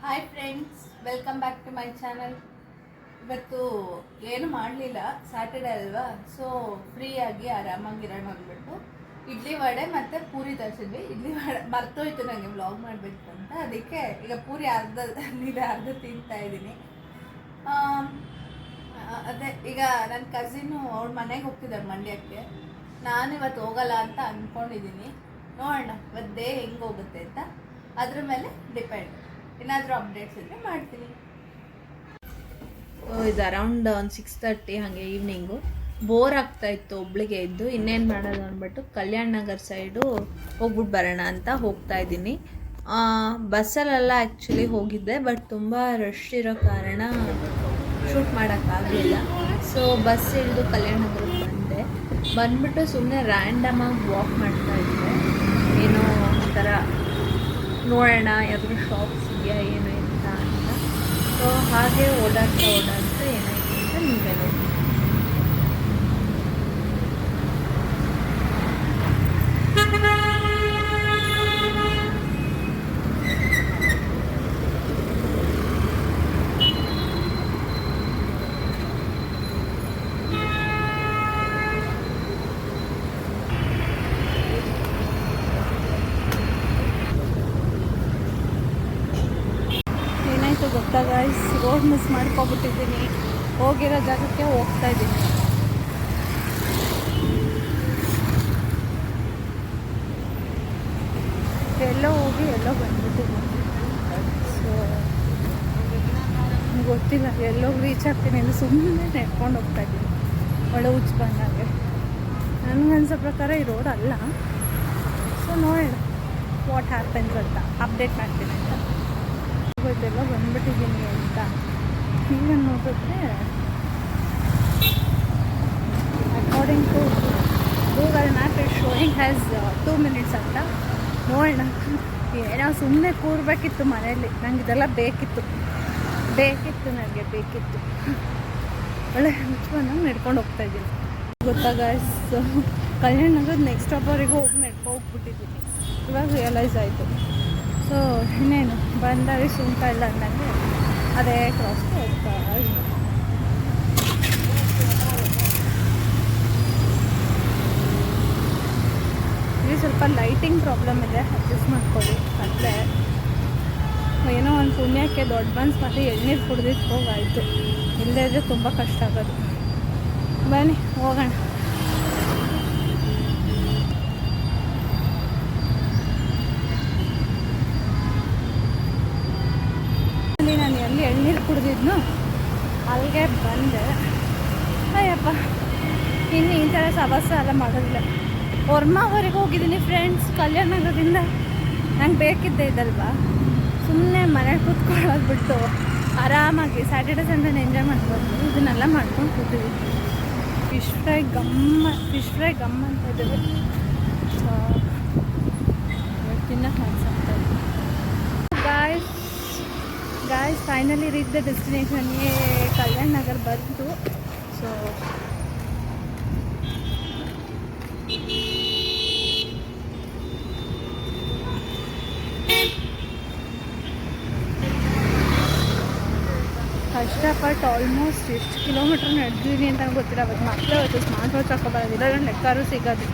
Hi friends, welcome back to my channel. ಇವತ್ತು ಏನು ಮಾಡಲಿಲ್ಲ, ಸ್ಯಾಟರ್ಡೆ ಅಲ್ವಾ, ಸೊ ಫ್ರೀಯಾಗಿ ಆರಾಮಾಗಿರೋಣ ಅಂದ್ಬಿಟ್ಟು ಇಡ್ಲಿ ವಡೆ ಮತ್ತು ಪೂರಿ ತರಿಸಿದ್ವಿ. ಇಡ್ಲಿ ವಡೆ ಮರ್ತೋಯ್ತು ನನಗೆ ವ್ಲಾಗ್ ಮಾಡಬೇಕು ಅಂತ, ಅದಕ್ಕೆ ಈಗ ಪೂರಿ ಅರ್ಧ ತಿಂತಾ ಇದ್ದೀನಿ. ಅದೇ ಈಗ ನನ್ನ ಕಸಿನ್ನು ಅವ್ರ ಮನೆಗೆ ಹೋಗ್ತಿದ್ದಾರೆ ಮಂಡ್ಯಕ್ಕೆ. ನಾನು ಇವತ್ತು ಹೋಗಲ್ಲ ಅಂತ ಅಂದ್ಕೊಂಡಿದ್ದೀನಿ. ನೋಡೋಣ ಇವತ್ತು ಡೇ ಹೆಂಗೆ ಹೋಗುತ್ತೆ ಅಂತ, ಅದ್ರ ಮೇಲೆ ಡಿಪೆಂಡ್. ಏನಾದರೂ ಅಪ್ಡೇಟ್ಸ್ ಇದ್ದರೆ ಮಾಡ್ತೀನಿ. ಇದು ಅರೌಂಡ್ ಒಂದು 6:30 ಹಾಗೆ ಈವ್ನಿಂಗು. ಬೋರ್ ಆಗ್ತಾಯಿತ್ತು ಒಬ್ಳಿಗೆ ಇದ್ದು, ಇನ್ನೇನು ಮಾಡೋದು ಅಂದ್ಬಿಟ್ಟು ಕಲ್ಯಾಣ್ ನಗರ್ ಸೈಡು ಹೋಗ್ಬಿಟ್ಟು ಬರೋಣ ಅಂತ ಹೋಗ್ತಾ ಇದ್ದೀನಿ. ಬಸ್ಸಲ್ಲೆಲ್ಲ ಆ್ಯಕ್ಚುಲಿ ಹೋಗಿದ್ದೆ, ಬಟ್ ತುಂಬ ರಶ್ ಇರೋ ಕಾರಣ ಶೂಟ್ ಮಾಡೋಕ್ಕಾಗಲಿಲ್ಲ. ಸೊ ಬಸ್ ಹಿಡಿದು ಕಲ್ಯಾಣ ನಗರಕ್ಕೆ ಬಂದ್ಬಿಟ್ಟು ಸುಮ್ಮನೆ ರ್ಯಾಂಡಮಾಗಿ ವಾಕ್ ಮಾಡ್ತಾ ಇದ್ದೆ. ಏನೋ ಒಂಥರ ನೋಡೋಣ ಯಾವ್ದಾದ್ರು ಶಾಪ್ಸ್ ಇದೆಯಾ ಏನು ಅಂತ. ಸೊ ಹಾಗೆ ಓಡಾಡ್ತಾ ಏನಾಯ್ತು ಅಂತ ನೀವೇ ನೋಡಿ. ಗೊತ್ತಾ ಗಾಯ್ಸ್, ರೋಡ್ ಮಿಸ್ ಮಾಡ್ಕೊಬಿಟ್ಟಿದ್ದೀನಿ. ಹೋಗಿರೋ ಜಾಗಕ್ಕೆ ಹೋಗ್ತಾ ಇದ್ದೀನಿ. ಎಲ್ಲೋ ಹೋಗಿ ಎಲ್ಲೋ ಬಂದ್ಬಿಟ್ಟಿದ್ದೀನಿ. ಸೊ ಗೊತ್ತಿಲ್ಲ ಎಲ್ಲೋಗಿ ರೀಚ್ ಆಗ್ತೀನಿ ಅಂತ ಸುಮ್ಮನೆ ನೆಡ್ಕೊಂಡು ಹೋಗ್ತಾ ಇದ್ದೀನಿ. ಒಳ್ಳೆ ಹುಚ್ಚು ಬಂದಾಗೆ. ನನಗನ್ಸೋ ಪ್ರಕಾರ ಈ ರೋಡ್ ಅಲ್ಲ. ಸೊ ನೋಡೋಣ ವಾಟ್ ಹ್ಯಾಪನ್ಸ್ ಅಂತ ಅಪ್ಡೇಟ್ ಮಾಡ್ತೀನಿ ಅಂತ. ಇವತ್ತೆಲ್ಲ ಬಂದ್ಬಿಟ್ಟಿದ್ದೀನಿ ಅಂತ ಈಗ ನೋಡಿದ್ರೆ according to Google map it showing has 2 minutes ಅಂತ. ನೋಡೋಣ, ಏನೋ ಸುಮ್ಮನೆ ಕೂರಬೇಕಿತ್ತು ಮನೆಯಲ್ಲಿ. ನಂಗೆ ಇದೆಲ್ಲ ಬೇಕಿತ್ತು ಒಳ್ಳೆ ಮುಚ್ಕೊಂಡು ನಡ್ಕೊಂಡು ಹೋಗ್ತಾ ಇದ್ದೀನಿ. ಗೊತ್ತಾ ಗಾಯ್ಸ್, ಕಲ್ಯಾಣ ನಗರದ ನೆಕ್ಸ್ಟ್ ಸ್ಟಾಪವರೆಗೂ ಹೋಗ್ಬಿಟ್ಟಿದ್ದೀನಿ. ಇವಾಗ ರಿಯಲೈಸ್ ಆಯಿತು. ಸೊ ಇನ್ನೇನು ಬಂದಾಗ ಸುಂಟ ಇಲ್ಲ ಅಂದಂಗೆ ಅದೇ ಕ್ರಾಸ್ಗೆ ಹೋಗ್ತಾ ಇಲ್ಲಿ ಸ್ವಲ್ಪ ಲೈಟಿಂಗ್ ಪ್ರಾಬ್ಲಮ್ ಇದೆ, ಅಡ್ಜಸ್ಟ್ ಮಾಡ್ಕೊಳ್ಳಿ. ಅಂದರೆ ಏನೋ ಒಂದು ಪುಣ್ಯಕ್ಕೆ ದೊಡ್ಡ ಬನ್ಸ್ ಮತ್ತು ಎಳ್ನೀರು ಕುಡ್ದಿದ್ದು ಹೋಗಾಯಿತು. ಇಲ್ಲದೇ ಇದ್ದರೆ ತುಂಬ ಕಷ್ಟ ಆಗೋದು. ಬನ್ನಿ ಹೋಗೋಣ. ನಾನು ಎಲ್ಲಿ ಎಳ್ನೀರು ಕುಡ್ದಿದ್ನು ಅಲ್ಲಿಗೆ ಬಂದೆ. ಅಯ್ಯಪ್ಪ, ಇನ್ನು ಈ ಥರ ಸವಾಸ ಎಲ್ಲ ಮಾಡೋದಿಲ್ಲ. ವರ್ಮಾವರೆಗೆ ಹೋಗಿದ್ದೀನಿ ಫ್ರೆಂಡ್ಸ್ ಕಲ್ಯಾಣ ನಗರದಿಂದ. ನಂಗೆ ಬೇಕಿದ್ದೆ ಇದಲ್ವಾ, ಸುಮ್ಮನೆ ಮನೇಲಿ ಕೂತ್ಕೊಳ್ಳೋದು ಬಿಟ್ಟು ಆರಾಮಾಗಿ ಸ್ಯಾಟರ್ಡೆ ಸಂಡೇನ ಎಂಜಾಯ್ ಮಾಡ್ಕೊಂಡು ಇದನ್ನೆಲ್ಲ ಮಾಡ್ಕೊಂಡು ಕೂತಿದ್ದೀನಿ. ಫಿಶ್ ಫ್ರೈ ಗಮ್ ಅಂತ ಇದ್ದೀವಿ. ತಿನ್ನಕ್ಕೆ ಅನ್ಸುತ್ತೆ. ಗಾಯ್ಸ್ ಫೈನಲಿ ರೀಚ್ ದ ಡೆಸ್ಟಿನೇಷನ್ಗೆ ಕಲ್ಯಾಣ್ ನಗರ್ ಬಂತು. ಸೊ ಕಷ್ಟಪಟ್ಟು ಆಲ್ಮೋಸ್ಟ್ ಎಷ್ಟು ಕಿಲೋಮೀಟ್ರ್ ನಡೆದಿದ್ದೀನಿ ಅಂತ ಗೊತ್ತಿಲ್ಲ. ಅವತ್ತು ಮಕ್ಕಳು ಅವತ್ತು ಸ್ಮಾರ್ಟ್ ವಾಚ್ ಹಾಕೋಬಾರದಿಲ್ಲ, ಲೆಕ್ಕಾರು ಸಿಗೋದು.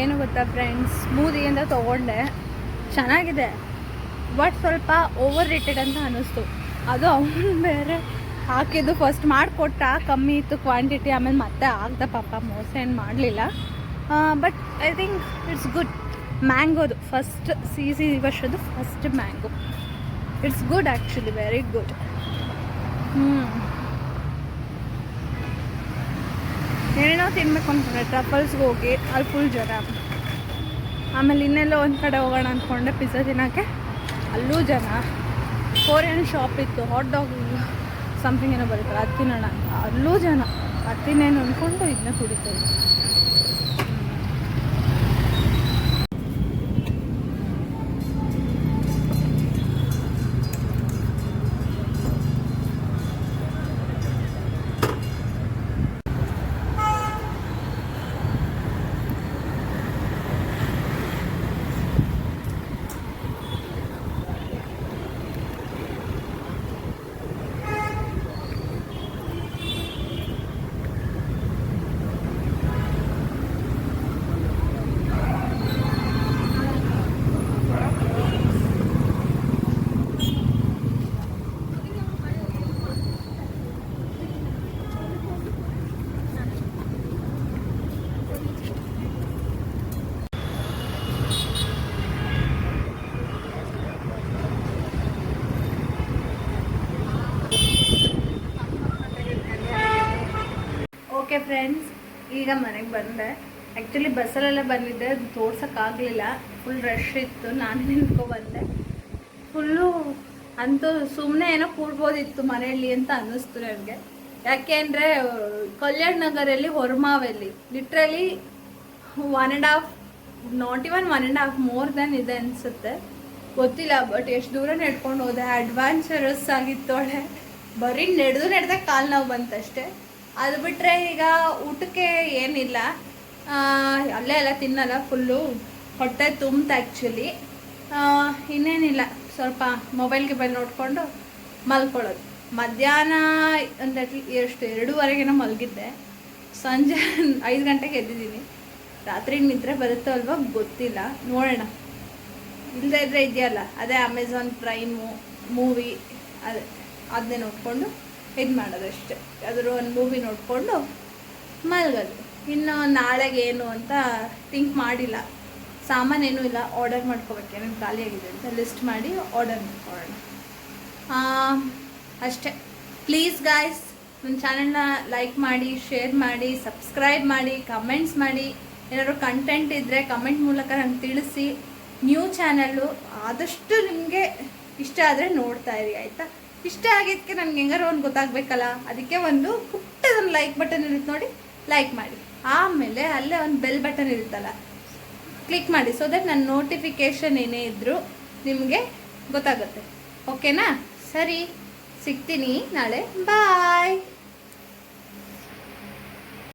ಏನು ಗೊತ್ತಾ ಫ್ರೆಂಡ್ಸ್, ಸ್ಮೂದಿ ಅಂತ ತೊಗೊಂಡೆ, ಚೆನ್ನಾಗಿದೆ, ಬಟ್ ಸ್ವಲ್ಪ ಓವರ್ ರೇಟೆಡ್ ಅಂತ ಅನ್ನಿಸ್ತು. ಅದು ಅವನು ಬೇರೆ ಹಾಕಿದ್ದು ಫಸ್ಟ್ ಮಾಡಿಕೊಟ್ಟ, ಕಮ್ಮಿ ಇತ್ತು ಕ್ವಾಂಟಿಟಿ, ಆಮೇಲೆ ಮತ್ತೆ ಆಗ್ದ ಪಾಪ, ಮೋಸ ಏನು ಮಾಡಲಿಲ್ಲ. But I think it's good. ಮ್ಯಾಂಗೋದು ಫಸ್ಟ್ ಈ ವರ್ಷದ್ದು first mango. It's good actually, very good. ಏನೇನೋ ತಿನ್ಬೇಕು ಅಂದ್ಕೊಂಡೆ. ಟ್ರಫಲ್ಸ್ಗೆ ಹೋಗಿ ಅಲ್ಲಿ ಫುಲ್ ಜನ. ಆಮೇಲೆ ಇನ್ನೆಲ್ಲೋ ಒಂದು ಕಡೆ ಹೋಗೋಣ ಅಂದ್ಕೊಂಡೆ ಪಿಜ್ಜಾ ತಿನ್ನೋಕ್ಕೆ, ಅಲ್ಲೂ ಜನ. ಕೋರಿಯನ್ ಶಾಪ್ ಇತ್ತು, ಹಾಟ್ ಡಾಗ್ ಸಮಥಿಂಗ್ ಏನೋ ಬರೀತಾರೆ, ಅದು ತಿನ್ನೋಣ ಅಂತ. ಅಲ್ಲೂ ಜನ ಹತ್ತಿನೇನು ಅಂದ್ಕೊಂಡು ಇದನ್ನ ಕುಡಿತಾ ಇದ್ದೆ. ಓಕೆ ಫ್ರೆಂಡ್ಸ್, ಈಗ ಮನೆಗೆ ಬಂದೆ. ಆ್ಯಕ್ಚುಲಿ ಬಸ್ಸಲ್ಲೆಲ್ಲ ಬಂದಿದ್ದೆ, ಅದು ತೋರ್ಸೋಕ್ಕಾಗಲಿಲ್ಲ, ಫುಲ್ ರಶ್ ಇತ್ತು. ನಾನು ನಿಂತ್ಕೊಬಂದೆ. ಫುಲ್ಲು ಅಂತೂ ಸುಮ್ಮನೆ ಏನೋ ಕೂಡ್ಬೋದಿತ್ತು ಮನೆಯಲ್ಲಿ ಅಂತ ಅನ್ನಿಸ್ತು ನನಗೆ. ಯಾಕೆ ಅಂದರೆ ಕಲ್ಯಾಣ್ ನಗರಲ್ಲಿ ಹೊರಮಾವಲ್ಲಿ literally 1.5, not even 1.5 more than ಇದೆ ಅನಿಸುತ್ತೆ, ಗೊತ್ತಿಲ್ಲ. ಬಟ್ ಎಷ್ಟು ದೂರ ನಡ್ಕೊಂಡು ಹೋದೆ, ಅಡ್ವಾನ್ಚರಸ್ ಆಗಿತ್ತೋಳೆ. ಬರೀ ನಡೆದ ಕಾಲು ನೋವು ಬಂತಷ್ಟೇ. ಅದು ಬಿಟ್ಟರೆ ಈಗ ಊಟಕ್ಕೆ ಏನಿಲ್ಲ, ಅಲ್ಲೇ ಎಲ್ಲ ತಿನ್ನಲ್ಲ, ಫುಲ್ಲು ಹೊಟ್ಟೆ ತುಂಬ್ತು ಆ್ಯಕ್ಚುಲಿ. ಇನ್ನೇನಿಲ್ಲ, ಸ್ವಲ್ಪ ಮೊಬೈಲ್ ನೋಡಿಕೊಂಡು ಮಲ್ಕೊಳ್ಳೋದು. ಮಧ್ಯಾಹ್ನ ಒಂದು ಎಷ್ಟು 2:30 ಮಲಗಿದ್ದೆ. ಸಂಜೆ 5 ಗಂಟೆಗೆ ಎದ್ದಿದ್ದೀನಿ. ರಾತ್ರಿ ನಿದ್ರೆ ಬರುತ್ತೋ ಅಲ್ವಾ ಗೊತ್ತಿಲ್ಲ, ನೋಡೋಣ. ಇಲ್ಲದೇ ಇದ್ದರೆ ಇದೆಯಲ್ಲ, ಅದೇ ಅಮೆಝಾನ್ ಪ್ರೈಮು ಮೂವಿ, ಅದನ್ನೇ ನೋಡಿಕೊಂಡು ಇದು ಮಾಡೋದು ಅಷ್ಟೇ. ಅದ್ರ ಒಂದು ಮೂವಿ ನೋಡಿಕೊಂಡು ಮಲಗೋದು. ಇನ್ನು ನಾಳೆಗೆ ಏನು ಅಂತ ಥಿಂಕ್ ಮಾಡಿಲ್ಲ. ಸಾಮಾನೇನೂ ಇಲ್ಲ, ಆರ್ಡರ್ ಮಾಡ್ಕೋಬೇಕು, ಏನೇನು ಖಾಲಿಯಾಗಿದೆ ಅಂತ ಲಿಸ್ಟ್ ಮಾಡಿ ಆರ್ಡರ್ ಮಾಡ್ಕೊಳ್ಳೋಣ ಅಷ್ಟೇ. ಪ್ಲೀಸ್ ಗಾಯ್ಸ್, ನನ್ನ ಚಾನಲ್ನ ಲೈಕ್ ಮಾಡಿ, ಶೇರ್ ಮಾಡಿ, ಸಬ್ಸ್ಕ್ರೈಬ್ ಮಾಡಿ, ಕಮೆಂಟ್ಸ್ ಮಾಡಿ. ಏನಾದರೂ ಕಂಟೆಂಟ್ ಇದ್ದರೆ ಕಮೆಂಟ್ ಮೂಲಕ ನಂಗೆ ತಿಳಿಸಿ. ನ್ಯೂ ಚಾನಲ್ಲು, ಆದಷ್ಟು ನಿಮಗೆ ಇಷ್ಟ ಆದರೆ ನೋಡ್ತಾ ಇರಿ ಆಯಿತಾ. ಇಷ್ಟ ಆಗಿದ್ದಕ್ಕೆ ನನಗೆ ಹೆಂಗಾರು ಒಂದು ಗೊತ್ತಾಗಬೇಕಲ್ಲ, ಅದಕ್ಕೆ ಒಂದು ಪುಟ್ಟದೊಂದು ಲೈಕ್ ಬಟನ್ ಇರುತ್ತೆ ನೋಡಿ, ಲೈಕ್ ಮಾಡಿ. ಆಮೇಲೆ ಅಲ್ಲೇ ಒಂದು ಬೆಲ್ ಬಟನ್ ಇರುತ್ತಲ್ಲ, ಕ್ಲಿಕ್ ಮಾಡಿ. ಸೊ ದಟ್ ನನ್ನ ನೋಟಿಫಿಕೇಷನ್ ಏನೇ ಇದ್ದರೂ ನಿಮಗೆ ಗೊತ್ತಾಗುತ್ತೆ. ಓಕೆನಾ? ಸರಿ, ಸಿಗ್ತೀನಿ ನಾಳೆ. ಬಾಯ್.